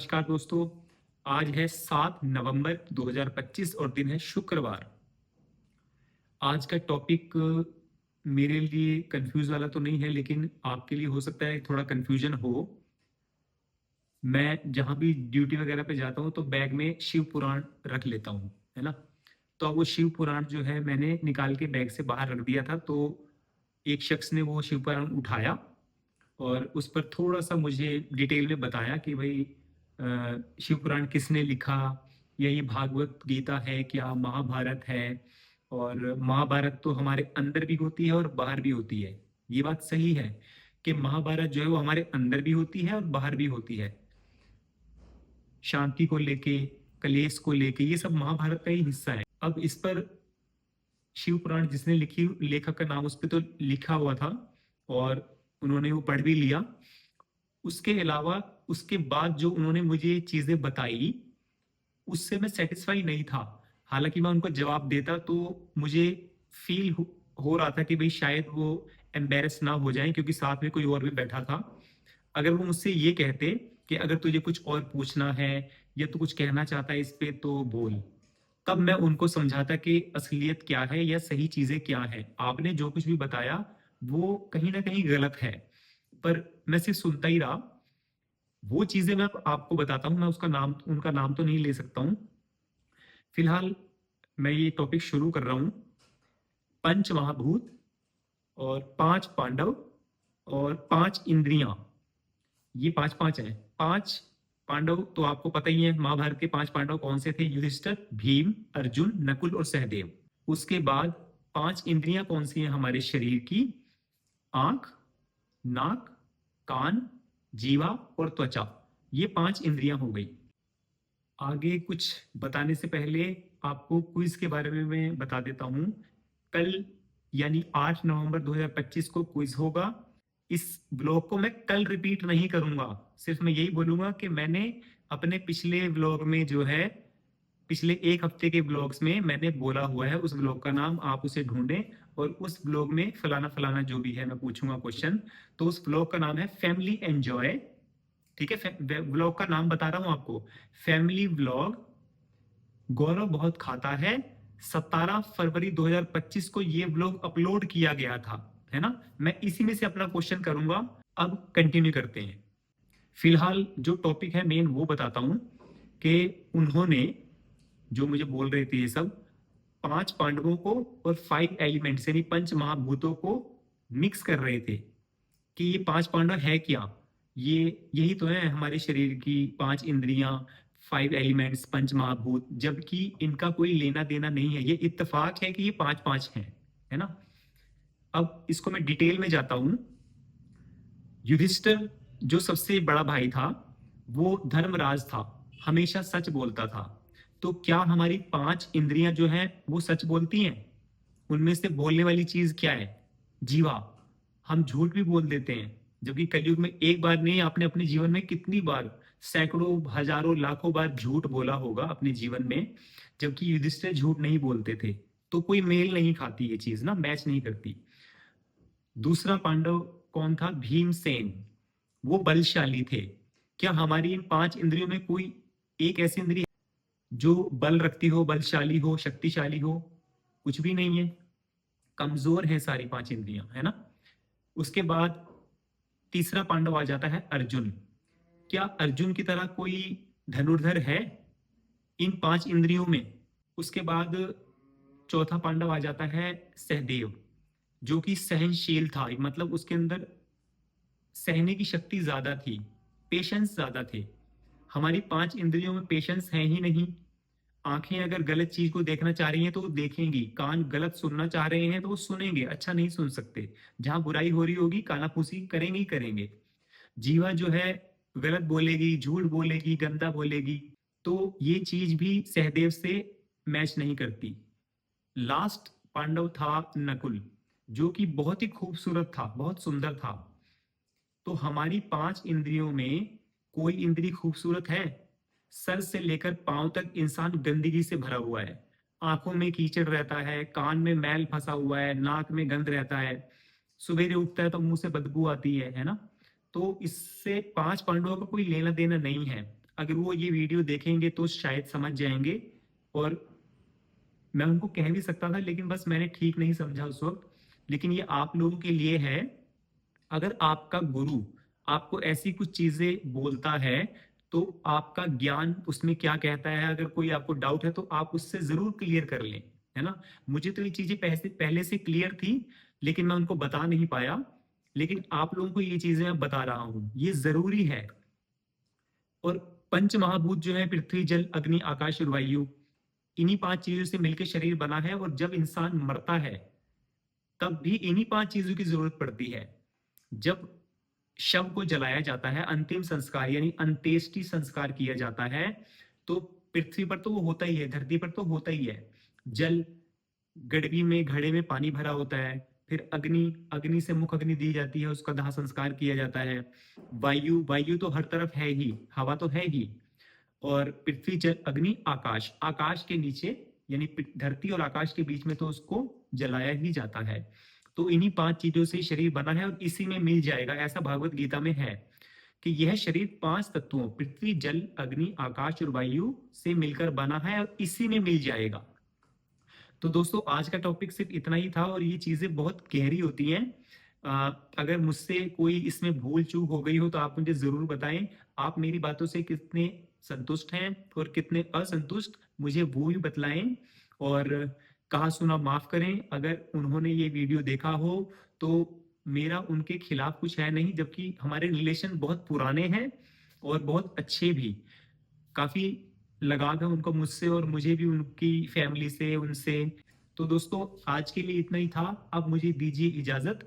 नमस्कार दोस्तों। आज है 7 नवंबर 2025 और दिन है शुक्रवार। आज का टॉपिक मेरे लिए कंफ्यूज वाला तो नहीं है, लेकिन आपके लिए हो सकता है थोड़ा कंफ्यूजन हो। मैं जहां भी ड्यूटी वगैरह पे जाता हूँ तो बैग में शिव पुराण रख लेता हूँ, है ना। तो अब वो शिव पुराण जो है मैंने निकाल के बैग से बाहर रख दिया था। तो एक शख्स ने वो शिव पुराण उठाया और उस पर थोड़ा सा मुझे डिटेल में बताया कि भाई शिव पुराण किसने लिखा, या ये भागवत गीता है क्या, महाभारत है। और महाभारत तो हमारे अंदर भी होती है और बाहर भी होती है। ये बात सही है कि महाभारत जो है वो हमारे अंदर भी होती है और बाहर भी होती है। शांति को लेके, कलेश को लेके, ये सब महाभारत का ही हिस्सा है। अब इस पर शिव पुराण जिसने लिखी, लेखक का नाम उस पर तो लिखा हुआ था और उन्होंने वो पढ़ भी लिया। उसके अलावा उसके बाद जो उन्होंने मुझे चीजें बताई उससे मैं सेटिस्फाई नहीं था। हालांकि मैं उनको जवाब देता तो मुझे फील हो रहा था कि भाई शायद वो एम्बेरस ना हो जाए, क्योंकि साथ में कोई और भी बैठा था। अगर वो मुझसे ये कहते कि अगर तुझे कुछ और पूछना है या तू कुछ कहना चाहता है इस पे तो बोल, तब मैं उनको समझाता कि असलियत क्या है या सही चीजें क्या है। आपने जो कुछ भी बताया वो कहीं ना कहीं गलत है, पर मैं सिर्फ सुनता ही रहा। वो चीजें मैं आपको बताता हूँ, मैं उसका नाम, उनका नाम तो नहीं ले सकता हूँ फिलहाल। मैं ये टॉपिक शुरू कर रहा हूँ। पंच महाभूत और पांच पांडव और पांच इंद्रियां, ये पांच पांच हैं। पांच पांडव तो आपको पता ही है, महाभारत के पांच पांडव कौन से थे? युधिष्ठिर, भीम, अर्जुन, नकुल और सहदेव। उसके बाद पांच इंद्रियां कौन सी हैं हमारे शरीर की? आंख, नाक, कान, जीवा और त्वचा। ये पांच इंद्रियां हो गई। आगे कुछ बताने से पहले आपको क्विज के बारे में मैं बता देता हूं। कल यानी 8 नवंबर 2025 को क्विज होगा। इस ब्लॉग को मैं कल रिपीट नहीं करूंगा, सिर्फ मैं यही बोलूंगा कि मैंने अपने पिछले ब्लॉग में जो है, पिछले एक हफ्ते के ब्लॉग्स में मैंने बोला हुआ है, उस ब्लॉग का नाम आप उसे ढूंढें और उस ब्लॉग में फलाना फलाना जो भी है मैं पूछूंगा क्वेश्चन। तो उस ब्लॉग का नाम है फैमिली एंजॉय। ठीक है, व्लॉग का नाम बता रहा हूं आपको, फैमिली व्लॉग। गौरव बहुत खाता है। 17 फरवरी 2025 को ये व्लॉग अपलोड किया गया था, है ना। मैं इसी में से अपना क्वेश्चन करूंगा। अब कंटिन्यू करते हैं। फिलहाल जो टॉपिक है मेन वो बताता हूं कि उन्होंने जो मुझे बोल रहे थे ये सब, पांच पांडवों को और 5 एलिमेंट्स यानी पंच महाभूतों को मिक्स कर रहे थे कि ये पांच पांडव है क्या। ये यही तो है हमारे शरीर की पांच इंद्रियां, 5 एलिमेंट्स, पंच महाभूत, जबकि इनका कोई लेना देना नहीं है। ये इत्तेफाक है कि ये पांच पांच हैं, है ना। अब इसको मैं डिटेल में जाता हूं। युधिष्ठिर जो सबसे बड़ा भाई था वो धर्मराज था, हमेशा सच बोलता था। तो क्या हमारी पांच इंद्रियां जो हैं वो सच बोलती हैं? उनमें से बोलने वाली चीज क्या है? जीवा। हम झूठ भी बोल देते हैं, जबकि कलयुग में एक बार नहीं, आपने अपने जीवन में कितनी बार, सैकड़ों, हजारों, लाखों बार झूठ बोला होगा अपने जीवन में, जबकि युधिष्ठिर झूठ नहीं बोलते थे। तो कोई मेल नहीं खाती ये चीज ना, मैच नहीं करती। दूसरा पांडव कौन था? भीमसेन। वो बलशाली थे। क्या हमारी इन पांच इंद्रियों में कोई एक ऐसी इंद्रिय जो बल रखती हो, बलशाली हो, शक्तिशाली हो? कुछ भी नहीं है, कमजोर है सारी पांच इंद्रियां, है ना। उसके बाद तीसरा पांडव आ जाता है अर्जुन। क्या अर्जुन की तरह कोई धनुर्धर है इन पांच इंद्रियों में? उसके बाद चौथा पांडव आ जाता है सहदेव, जो कि सहनशील था, मतलब उसके अंदर सहने की शक्ति ज्यादा थी, पेशेंस ज्यादा थे। हमारी पांच इंद्रियों में पेशेंस है ही नहीं। आंखें अगर गलत चीज को देखना चाह रही हैं तो वो देखेंगी, कान गलत सुनना चाह रहे हैं तो वो सुनेंगे, अच्छा नहीं सुन सकते। जहां बुराई हो रही होगी कानाफूसी करेंगे ही करेंगे। जीवा जो है गलत बोलेगी, झूठ बोलेगी, गंदा बोलेगी। तो ये चीज भी सहदेव से मैच नहीं करती। लास्ट पांडव था नकुल, जो कि बहुत ही खूबसूरत था, बहुत सुंदर था। तो हमारी पांच इंद्रियों में कोई इंद्री खूबसूरत है? सर से लेकर पांव तक इंसान गंदगी से भरा हुआ है। आंखों में कीचड़ रहता है, कान में मैल फंसा हुआ है, नाक में गंद रहता है, सवेरे उठता है तो मुंह से बदबू आती है ना। तो इससे पांच पांडवों का कोई लेना देना नहीं है। अगर वो ये वीडियो देखेंगे तो शायद समझ जाएंगे। और मैं उनको कह भी सकता था, लेकिन बस मैंने ठीक नहीं समझा उस वक्त। लेकिन ये आप लोगों के लिए है, अगर आपका गुरु आपको ऐसी कुछ चीजें बोलता है तो आपका ज्ञान उसमें क्या कहता है, अगर कोई आपको डाउट है तो आप उससे जरूर क्लियर कर लें, है ना। मुझे तो ये चीजें पहले से क्लियर थी, लेकिन मैं उनको बता नहीं पाया। लेकिन आप लोगों को ये चीजें मैं बता रहा हूं, ये जरूरी है। और पंच महाभूत जो है, पृथ्वी जल अग्नि आकाश और वायु, इन्हीं 5 चीजों से मिलकर शरीर बना है। और जब इंसान मरता है तब भी इन्हीं 5 चीजों की जरूरत पड़ती है। जब शव को जलाया जाता है, अंतिम संस्कार यानी अंत्येष्टि संस्कार किया जाता है, तो पृथ्वी पर तो वो होता ही है, धरती पर तो होता ही है। जल, गड़बी में घड़े में पानी भरा होता है। फिर अग्नि, अग्नि से मुख अग्नि दी जाती है, उसका दाह संस्कार किया जाता है। वायु, वायु तो हर तरफ है ही, हवा तो है ही। और पृथ्वी जल अग्नि आकाश, आकाश के नीचे यानी धरती और आकाश के बीच में तो उसको जलाया ही जाता है। तो इन्हीं 5 चीजों से शरीर बना है और इसी में मिल जाएगा, ऐसा भागवत गीता में है कि यह शरीर 5 तत्वों पृथ्वी जल अग्नि आकाश और वायु से मिलकर बना है और इसी में मिल जाएगा। तो दोस्तों आज का टॉपिक सिर्फ इतना ही था, और ये चीजें बहुत गहरी होती हैं। अगर मुझसे कोई इसमें भूल चूक हो गई हो तो आप मुझे जरूर बताएं। आप मेरी बातों से कितने संतुष्ट हैं और कितने असंतुष्ट, मुझे वो भी बतलाएं। और कहा सुना माफ करें, अगर उन्होंने ये वीडियो देखा हो तो मेरा उनके खिलाफ कुछ है नहीं, जबकि हमारे रिलेशन बहुत पुराने हैं और बहुत अच्छे भी। काफी लगाव है उनको मुझसे और मुझे भी उनकी फैमिली से, उनसे। तो दोस्तों आज के लिए इतना ही था, अब मुझे दीजिए इजाजत।